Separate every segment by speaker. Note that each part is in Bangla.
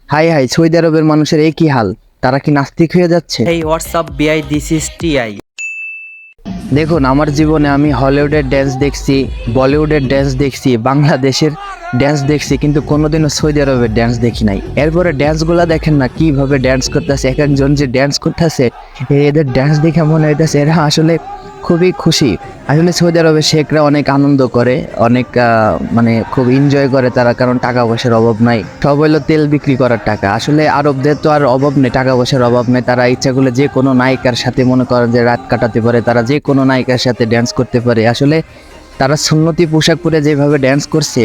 Speaker 1: হাই হাই, সৌদি আরবের মানুষের এই কি হাল? তারা কি নাস্তিক হয়ে যাচ্ছে?
Speaker 2: Hey, what's up, BI? This is TI.
Speaker 1: দেখুন, আমার জীবনে আমি হলিউডের ড্যান্স দেখছি, বলিউডের ড্যান্স দেখছি, বাংলাদেশের ড্যান্স দেখছি, কিন্তু কোনোদিনও সৌদি আরবের ড্যান্স দেখি নাই। এরপরে ড্যান্সগুলো দেখেন না কিভাবে ড্যান্স করতেছে, এক একজন যে ড্যান্স করতেছে, এদের ড্যান্স দেখে মনে হইতেছে এরা আসলে খুবই খুশি। আসলে সৌদি আরবের শেখরা অনেক আনন্দ করে, অনেক মানে খুব এনজয় করে তারা, কারণ টাকা পয়সার অভাব নাই। সব হইলো তেল বিক্রি করার টাকা। আসলে আরবদের তো আর অভাব নেই, টাকা পয়সার অভাব নেই। তারা ইচ্ছা করলে যে কোনো নায়িকার সাথে মনে করেন যে রাত কাটাতে পারে, তারা যে কোনো নায়িকার সাথে ড্যান্স করতে পারে। আসলে তারা সুন্নতি পোশাক পরে যেভাবে ড্যান্স করছে,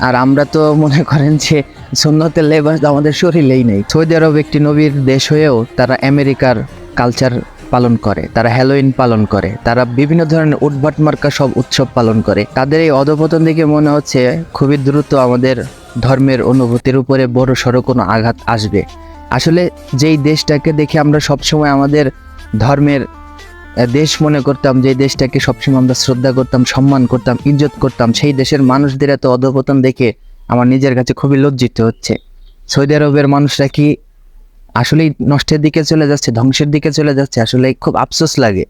Speaker 1: আর আমরা তো মনে করেন যে সুন্নতের লেবাস আমাদের শরীরেই নেই। সৌদি আরব একটি নবীর দেশ হয়েও তারা আমেরিকার কালচার পালন করে, তারা হ্যালোইন পালন করে, তারা বিভিন্ন ধরনের উদ্ভাট মার্কা সব উৎসব পালন করে। তাদের এই অধপতন দেখে মনে হচ্ছে খুবই দ্রুত আমাদের ধর্মের অনুভূতির উপরে বড় সড়ো কোনো আঘাত আসবে। আসলে যেই দেশটাকে দেখে আমরা সবসময় আমাদের ধর্মের দেশ মনে করতাম, যে দেশটাকে সবসময় আমরা শ্রদ্ধা করতাম, সম্মান করতাম, ইজ্জত করতাম, সেই দেশের মানুষদের এত অধপতন দেখে আমার নিজের কাছে খুবই লজ্জিত হচ্ছে। সৌদি আরবের মানুষরা কি আসলেই নষ্টের দিকে চলে যাচ্ছে, ধ্বংসের দিকে চলে যাচ্ছে? আসলে খুব আফসোস লাগে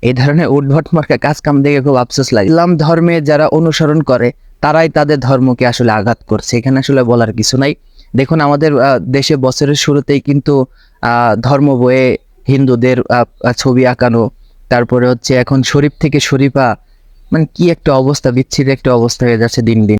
Speaker 1: এই ধরনের উদ্ভট মার্কা কাজ কাম দেখে, খুব আফসোস লাগে। ইসলাম ধর্মে যারা অনুসরণ করে তারাই তাদের ধর্মকে আসলে আঘাত করছে, এখানে আসলে বলার কিছু নাই। দেখুন, আমাদের দেশে বছরের শুরুতেই কিন্তু ধর্ম বইয়ে হিন্দুদের ছবি আঁকানো, তারপরে হচ্ছে এখন শরীফ থেকে শরীফা, মানে কি একটা অবস্থা, বিচ্ছিরি একটা অবস্থা হয়ে যাচ্ছে দিন দিন।